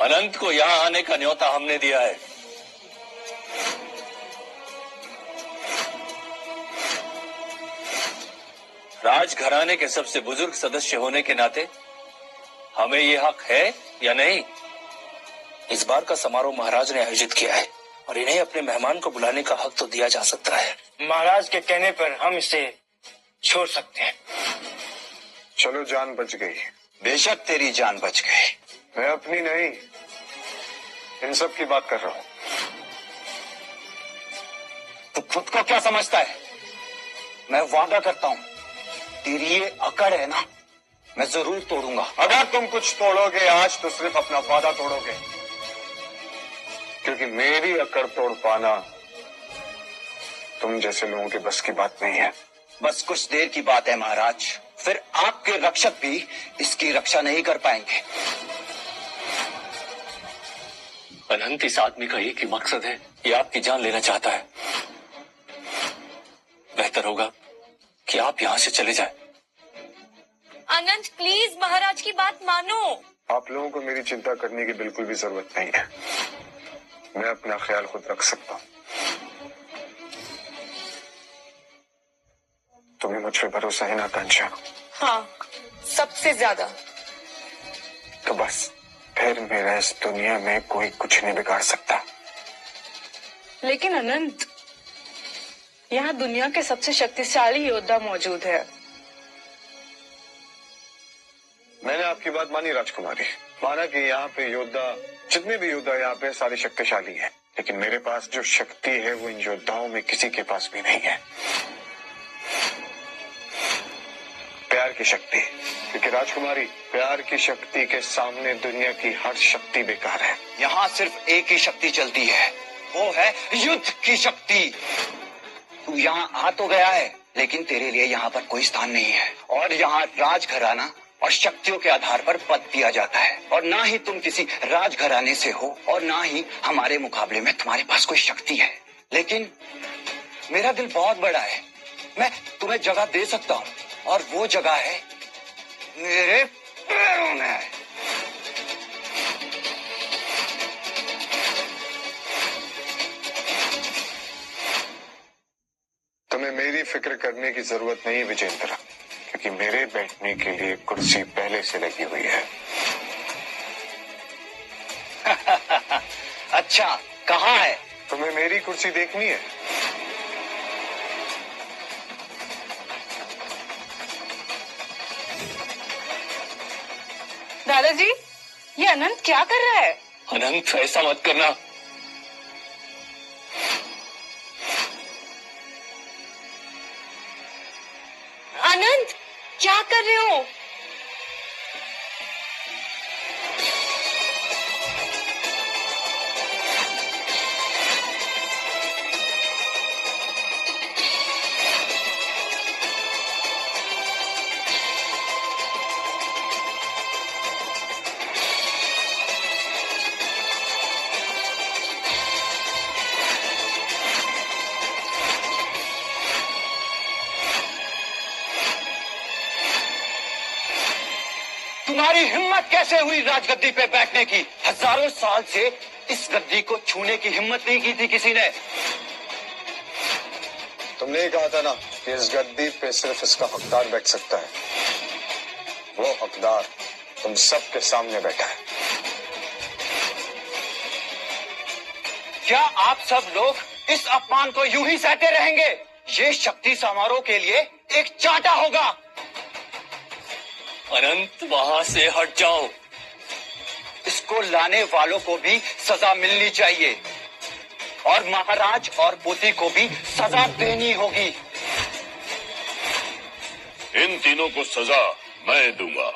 अनंत को यहाँ आने का न्योता हमने दिया है। राजघराने के सबसे बुजुर्ग सदस्य होने के नाते हमें ये हक है या नहीं? इस बार का समारोह महाराज ने आयोजित किया है और इन्हें अपने मेहमान को बुलाने का हक तो दिया जा सकता है। महाराज के कहने पर हम इसे छोड़ सकते हैं। चलो, जान बच गई। बेशक तेरी जान बच गई। मैं अपनी नहीं, इन सब की बात कर रहा हूं। तू खुद को क्या समझता है? मैं वादा करता हूं, तेरी ये अकड़ है ना, मैं जरूर तोड़ूंगा। अगर तुम कुछ तोड़ोगे आज तो सिर्फ अपना वादा तोड़ोगे, क्योंकि मेरी अकड़ तोड़ पाना तुम जैसे लोगों के बस की बात नहीं है। बस कुछ देर की बात है महाराज, फिर आपके रक्षक भी इसकी रक्षा नहीं कर पाएंगे। अनंत इस आदमी का एक ही मकसद है, ये आपकी जान लेना चाहता है। बेहतर होगा कि आप यहाँ से चले जाएं। अनंत प्लीज महाराज की बात मानो। आप लोगों को मेरी चिंता करने की बिल्कुल भी जरूरत नहीं है। मैं अपना ख्याल खुद रख सकता हूँ। तुम्हें मुझ पे भरोसा है ना आकांक्षा? हाँ, सबसे ज्यादा। तो बस फिर मेरा इस दुनिया में कोई कुछ नहीं बिगाड़ सकता। लेकिन अनंत, यहाँ दुनिया के सबसे शक्तिशाली योद्धा मौजूद है। मैंने आपकी बात मानी राजकुमारी, माना कि यहाँ पे योद्धा, जितने भी योद्धा यहाँ पे सारे शक्तिशाली हैं, लेकिन मेरे पास जो शक्ति है वो इन योद्धाओं में किसी के पास भी नहीं है। प्यार की शक्ति। क्योंकि राजकुमारी, प्यार की शक्ति के सामने दुनिया की हर शक्ति बेकार है। यहाँ सिर्फ एक ही शक्ति चलती है, वो है युद्ध की शक्ति। तू यहाँ आ तो गया है, लेकिन तेरे लिए यहाँ पर कोई स्थान नहीं है। और यहाँ राजघराना और शक्तियों के आधार पर पद दिया जाता है, और ना ही तुम किसी राजघराने से हो और ना ही हमारे मुकाबले में तुम्हारे पास कोई शक्ति है। लेकिन मेरा दिल बहुत बड़ा है, मैं तुम्हें जगह दे सकता हूँ, और वो जगह है मेरे पैरों में। तुम्हें मेरी फिक्र करने की जरूरत नहीं विजेंद्र, क्योंकि मेरे बैठने के लिए कुर्सी पहले से लगी हुई है। अच्छा, कहाँ है? तुम्हें मेरी कुर्सी देखनी है? दादाजी, ये अनंत क्या कर रहा है? अनंत, ऐसा मत करना। अनंत, क्या कर रहे हो? तुम्हारी हिम्मत कैसे हुई राजगद्दी पे बैठने की? हजारों साल से इस गद्दी को छूने की हिम्मत नहीं की थी किसी ने। तुमने ही कहा था ना कि इस गद्दी पे सिर्फ इसका हकदार बैठ सकता है। वो हकदार तुम सबके सामने बैठा है। क्या आप सब लोग इस अपमान को यूं ही सहते रहेंगे? ये शक्ति समारोह के लिए एक चांटा होगा। अनंत, वहां से हट जाओ। इसको लाने वालों को भी सजा मिलनी चाहिए, और महाराज और पोती को भी सजा देनी होगी। इन तीनों को सजा मैं दूंगा।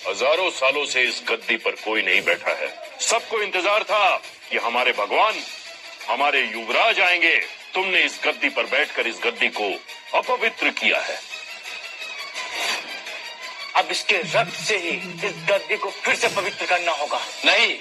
हजारों सालों से इस गद्दी पर कोई नहीं बैठा है। सबको इंतजार था कि हमारे भगवान, हमारे युवराज आएंगे। तुमने इस गद्दी पर बैठकर इस गद्दी को अपवित्र किया है। अब इसके रक्त से ही इस गद्दी को फिर से पवित्र करना होगा। नहीं,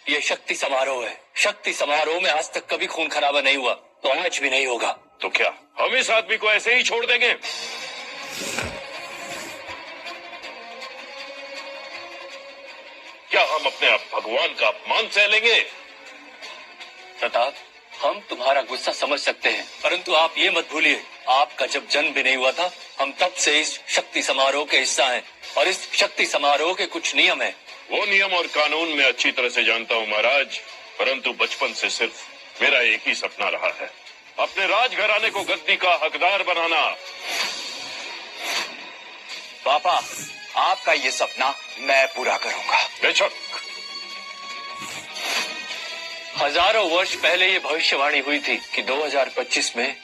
ये शक्ति समारोह है। शक्ति समारोह में आज तक कभी खून खराबा नहीं हुआ, तो आज भी नहीं होगा। तो क्या हम इस आदमी को ऐसे ही छोड़ देंगे? क्या हम अपने आप भगवान का अपमान सह लेंगे? प्रताप, हम तुम्हारा गुस्सा समझ सकते हैं, परंतु आप ये मत भूलिए, आपका जब जन्म भी नहीं हुआ था, हम तब से इस शक्ति समारोह के हिस्सा हैं और इस शक्ति समारोह के कुछ नियम हैं। वो नियम और कानून मैं अच्छी तरह से जानता हूँ महाराज, परंतु बचपन से सिर्फ मेरा एक ही सपना रहा है, अपने राजघराने को गद्दी का हकदार बनाना। पापा, आपका ये सपना मैं पूरा करूंगा। बेशक। हजारों वर्ष पहले ये भविष्यवाणी हुई थी कि 2025 में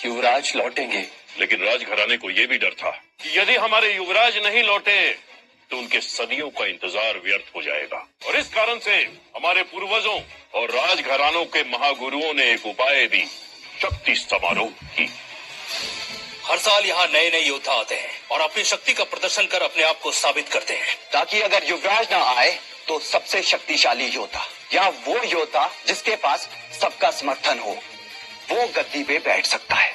युवराज लौटेंगे, लेकिन राजघराने को यह भी डर था कि यदि हमारे युवराज नहीं लौटे तो उनके सदियों का इंतजार व्यर्थ हो जाएगा। और इस कारण से हमारे पूर्वजों और राजघरानों के महागुरुओं ने एक उपाय दी, शक्ति समारोह की। हर साल यहाँ नए नए योद्धा आते हैं और अपनी शक्ति का प्रदर्शन कर अपने आप को साबित करते हैं, ताकि अगर युवराज ना आए तो सबसे शक्तिशाली योद्धा या वो योद्धा जिसके पास सबका समर्थन हो, वो गद्दी पे बैठ सकता है।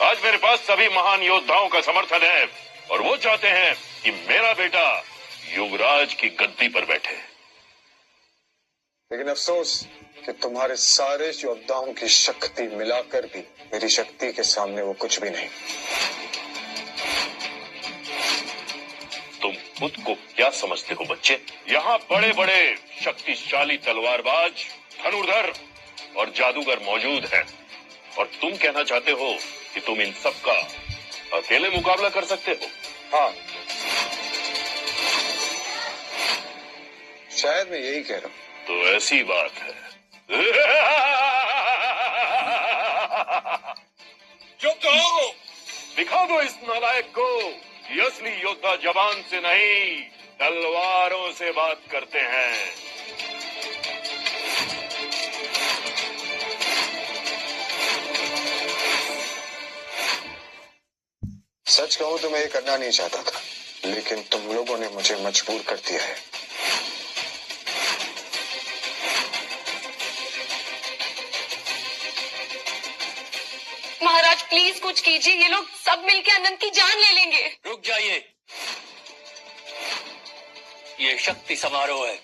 आज मेरे पास सभी महान योद्धाओं का समर्थन है और वो चाहते हैं कि मेरा बेटा युवराज की गद्दी पर बैठे। लेकिन अफसोस कि तुम्हारे सारे योद्धाओं की शक्ति मिलाकर भी मेरी शक्ति के सामने वो कुछ भी नहीं। तुम खुद को क्या समझते हो बच्चे? यहाँ बड़े बड़े शक्तिशाली तलवारबाज, धनुर्धर और जादूगर मौजूद हैं और तुम कहना चाहते हो कि तुम इन सब का अकेले मुकाबला कर सकते हो? हाँ, शायद मैं यही कह रहा हूँ। तो ऐसी बात है। चुप रहो, दिखा दो इस नालायक को कि असली योद्धा जबान से नहीं तलवारों से बात करते हैं। सच कहूं तो मैं ये करना नहीं चाहता था, लेकिन तुम लोगों ने मुझे मजबूर कर दिया है। महाराज प्लीज कुछ कीजिए, ये लोग सब मिलके अनंत की जान ले लेंगे। रुक जाइए, ये शक्ति समारोह है,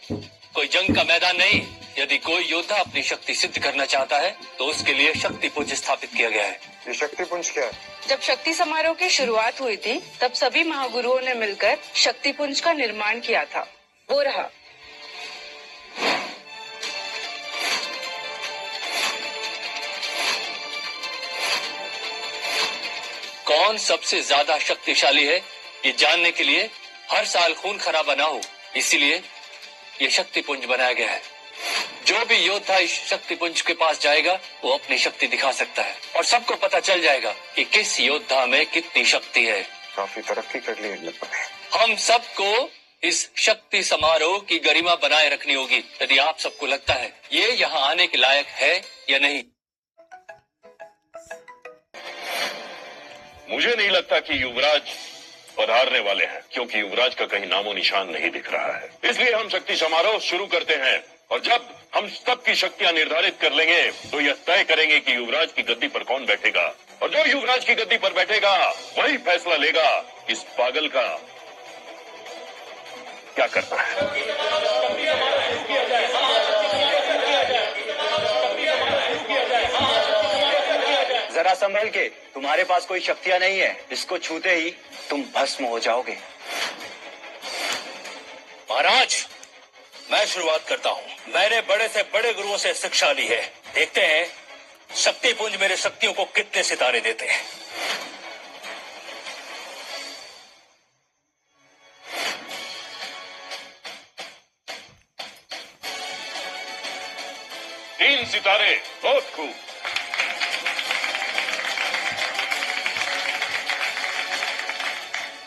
कोई जंग का मैदान नहीं। यदि कोई योद्धा अपनी शक्ति सिद्ध करना चाहता है तो उसके लिए शक्ति पुंज स्थापित किया गया है। ये शक्ति पुंज क्या है? जब शक्ति समारोह की शुरुआत हुई थी तब सभी महागुरुओं ने मिलकर शक्ति पुंज का निर्माण किया था। वो रहा। कौन सबसे ज्यादा शक्तिशाली है ये जानने के लिए हर साल खून खराबा ना हो, इसीलिए ये शक्ति पुंज बनाया गया है। जो भी योद्धा इस शक्ति पुंज के पास जाएगा वो अपनी शक्ति दिखा सकता है और सबको पता चल जाएगा कि किस योद्धा में कितनी शक्ति है। काफी तरक्की कर ली इन लोगों ने। हम सबको इस शक्ति समारोह की गरिमा बनाए रखनी होगी। यदि आप सबको लगता है ये यहाँ आने के लायक है या नहीं। मुझे नहीं लगता कि युवराज पधारने वाले हैं, क्योंकि युवराज का कहीं नामो निशान नहीं दिख रहा है। इसलिए हम शक्ति समारोह शुरू करते हैं और जब हम सबकी शक्तियां निर्धारित कर लेंगे तो यह तय करेंगे कि युवराज की गद्दी पर कौन बैठेगा और जो युवराज की गद्दी पर बैठेगा वही फैसला लेगा इस पागल का क्या करना है। जरा संभल के, तुम्हारे पास कोई शक्तियां नहीं है, इसको छूते ही तुम भस्म हो जाओगे। महाराज मैं शुरुआत करता हूँ। मैंने बड़े से बड़े गुरुओं से शिक्षा ली है, देखते हैं शक्ति पुंज मेरे शक्तियों को कितने सितारे देते हैं। तीन सितारे, बहुत खूब।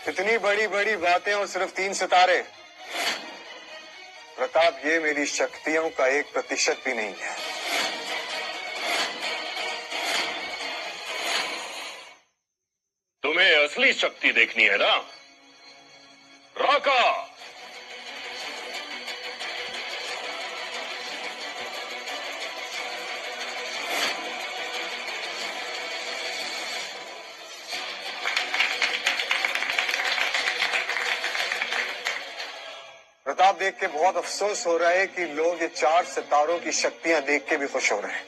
इतनी बड़ी बड़ी बातें और सिर्फ 3 सितारे। प्रताप, ये मेरी शक्तियों का 1% भी नहीं है। तुम्हें असली शक्ति देखनी है ना? राका, प्रताप देख के बहुत अफसोस हो रहा है कि लोग ये 4 सितारों की शक्तियां देख के भी खुश हो रहे हैं।